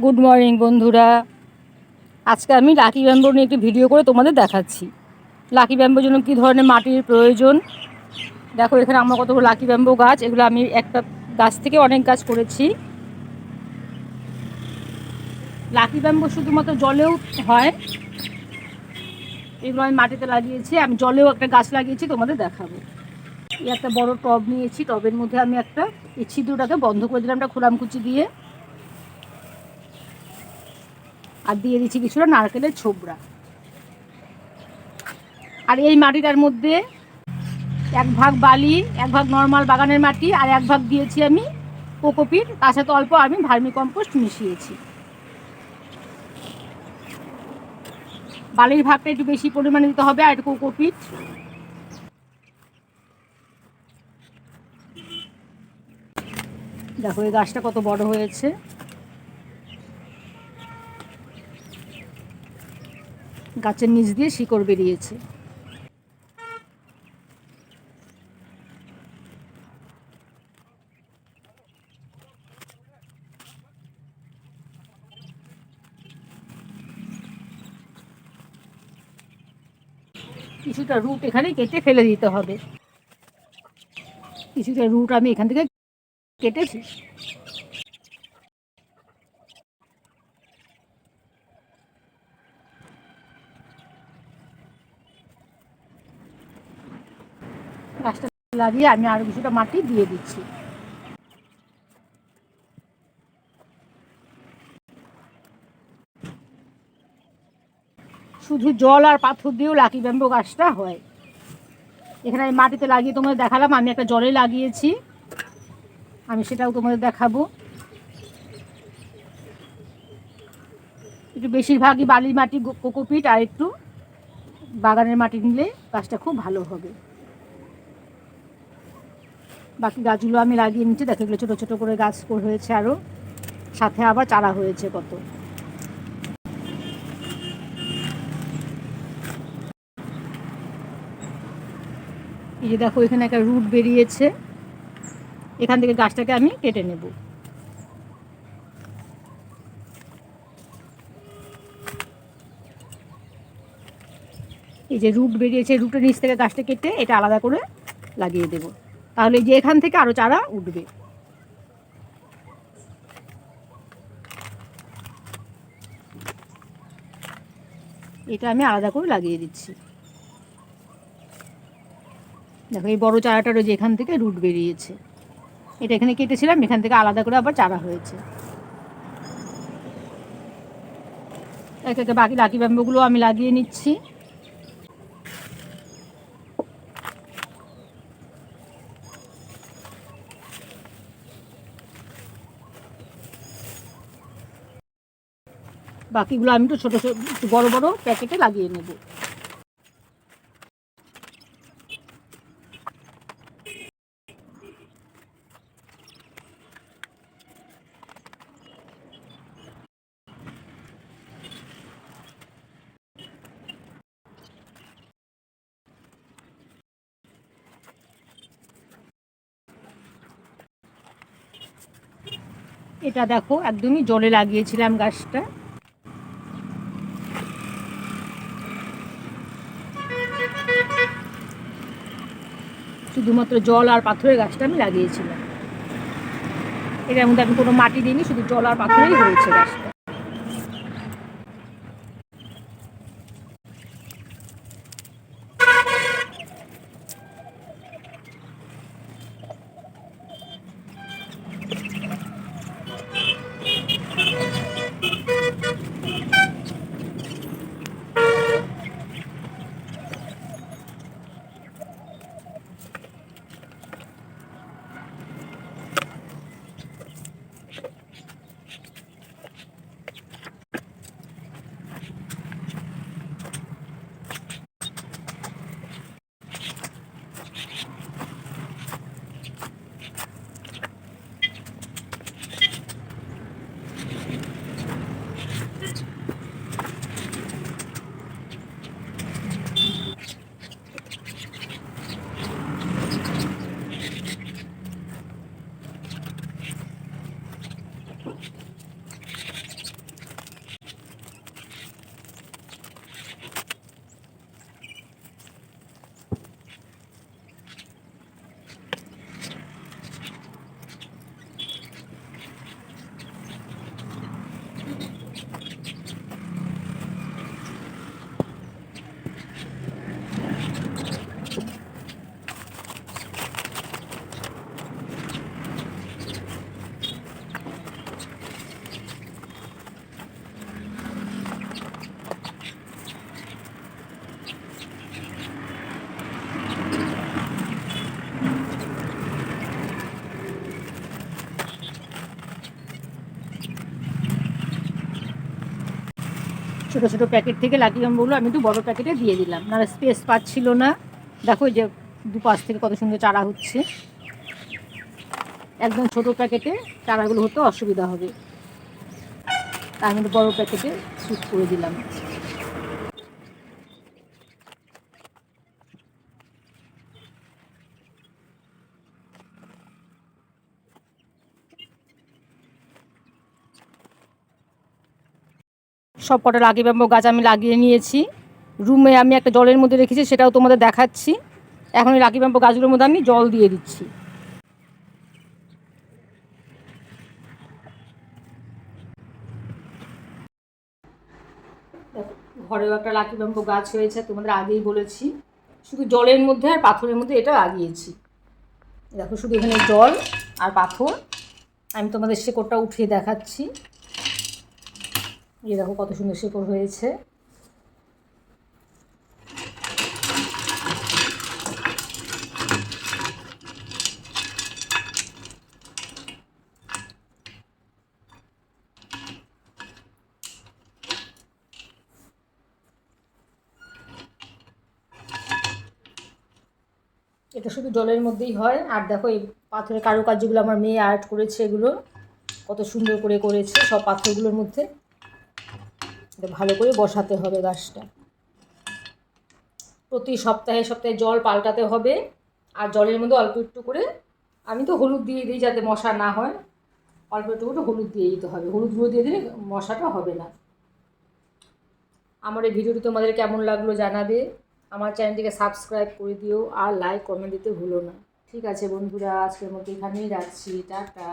Good morning বন্ধুরা। আজকে আমি লাকি ব্যাম্বো নিয়ে একটি ভিডিও করে তোমাদের দেখাচ্ছি। লাকি ব্যাম্বোর জন্য কী ধরনের মাটির প্রয়োজন। দেখো এখানে আমার কতগুলো লাকি ব্যাম্বো গাছ, এগুলো আমি একটা গাছ থেকে অনেক গাছ করেছি। লাকি ব্যাম্বো শুধুমাত্র জলেও হয়, এগুলো আমি মাটিতে লাগিয়েছি। আমি জলেও একটা গাছ লাগিয়েছি, তোমাদের দেখাবো। এই একটা বড় টব নিয়েছি, টবের মধ্যে আমি একটা এই ছিদ্রটাকে বন্ধ করে দিলাম একটা খোলামকুচি দিয়ে, আর দিয়ে দিচ্ছি কিছুটা নারকেলের ছোবড়া। আর এই মাটিটার মধ্যে 1 ভাগ বালি, 1 ভাগ নর্মাল বাগানের মাটি, আর 1 ভাগ দিয়েছি আমি কোকোপিট, তার সাথে অল্প আমি ভার্মি কম্পোস্ট মিশিয়েছি। বালির ভাগটা একটু বেশি পরিমাণে দিতে হবে, আর একটু কোকোপিট। দেখো এই গাছটা কত বড় হয়েছে। গাছের নিচ দিয়ে শিকড় বেরিয়েছে। কিছুটা রুট এখানে কেটে ফেলে দিতে হবে। কিছুটা রুট আমি এখান থেকে কেটেছি। গাছটা লাগিয়ে আমি আরো কিছুটা মাটি দিয়ে দিচ্ছি। শুধু জল আর পাথর দিয়েও লাকি ব্যাম্বো গাছটা হয়। এখানে আমি মাটিতে লাগিয়ে তোমাদের দেখালাম, আমি একটা জলে লাগিয়েছি, আমি সেটাও তোমাদের দেখাবো। একটু বেশিরভাগই বালি মাটি, কোকোপিট আর একটু বাগানের মাটি নিলে গাছটা খুব ভালো হবে। বাকি গাছগুলো আমি লাগিয়ে নিচ্ছি। দেখো এগুলো ছোটো ছোটো করে গাছ হয়েছে, আরও সাথে আবার চারা হয়েছে কত। এই যে দেখো এখানে একটা রুট বেরিয়েছে, এখান থেকে গাছটাকে আমি কেটে নেব। এই যে রুট বেরিয়েছে, রুটের নিচ থেকে গাছটা কেটে এটা আলাদা করে লাগিয়ে দেব, তাহলে এই যে এখান থেকে আরও চারা উঠবে। এটা আমি আলাদা করে লাগিয়ে দিচ্ছি। দেখো এই বড় চারাটারও যে এখান থেকে রুট বেরিয়েছে, এটা এখানে কেটেছিলাম, এখান থেকে আলাদা করে আবার চারা হয়েছে। একে একে বাকি লাকি ব্যাম্বোগুলো আমি লাগিয়ে নিচ্ছি। বাকিগুলো আমি একটু ছোটো ছোটো একটু বড়ো বড়ো প্যাকেটে লাগিয়ে নেব। এটা দেখো একদমই জলে লাগিয়েছিলাম গাছটা। শুধুমাত্র জল আর পাথরের গাছটা আমি লাগিয়েছিলাম। এটার মধ্যে আমি কোনো মাটি দিইনি, শুধু জল আর পাথরেই হয়েছে গাছটা। ছোটো ছোটো প্যাকেট থেকে লাকি ব্যাম্বোগুলো আমি একটু বড়ো প্যাকেটে দিয়ে দিলাম, নাহলে স্পেস পাচ্ছিল না। দেখো যে দুপাশ থেকে কত সুন্দর চারা হচ্ছে। একদম ছোটো প্যাকেটে চারাগুলো হতে অসুবিধা হবে, তার মধ্যে বড়ো প্যাকেটে শিফট করে দিলাম। সব কটা লাকি ব্যাম্বো গাছ আমি লাগিয়ে নিয়েছি। রুমে আমি একটা জলের মধ্যে রেখেছি, সেটাও তোমাদের দেখাচ্ছি। এখন এই লাকি ব্যাম্বো গাছগুলোর মধ্যে আমি জল দিয়ে দিচ্ছি। ঘরেও একটা লাকি ব্যাম্বো গাছ হয়েছে, তোমাদের আগেই বলেছি। শুধু জলের মধ্যে আর পাথরের মধ্যে এটা লাগিয়েছি। দেখো শুধু এখানে জল আর পাথর। আমি তোমাদের শেকড়টা উঠিয়ে দেখাচ্ছি। এই দেখো কত সুন্দর শেকড় হয়েছে। এটা শুধু জলের মধ্যেই হয়। আর দেখো এই পাথরের কারুকার্যগুলো আমার মেয়ে আর্ট করেছে, এগুলো কত সুন্দর করে করেছে সব পাথরগুলোর মধ্যে। এটা ভালো করে বসাতে হবে গাছটা। প্রতি সপ্তাহে সপ্তাহে জল পাল্টাতে হবে। আর জলের মধ্যে অল্প একটু করে, আমি তো হলুদ দিয়ে দিই যাতে মশা না হয়। অল্প একটু করে হলুদ দিয়ে দিতে হবে, হলুদ গুঁড়ো দিয়ে দিলে মশাটা হবে না। আমার এই ভিডিওটি তোমাদের কেমন লাগলো জানাবে। আমার চ্যানেলটিকে সাবস্ক্রাইব করে দিও, আর লাইক কমেন্ট দিতে ভুলো না। ঠিক আছে বন্ধুরা, আজকের মতো এখানেই রাখছি, টাটা।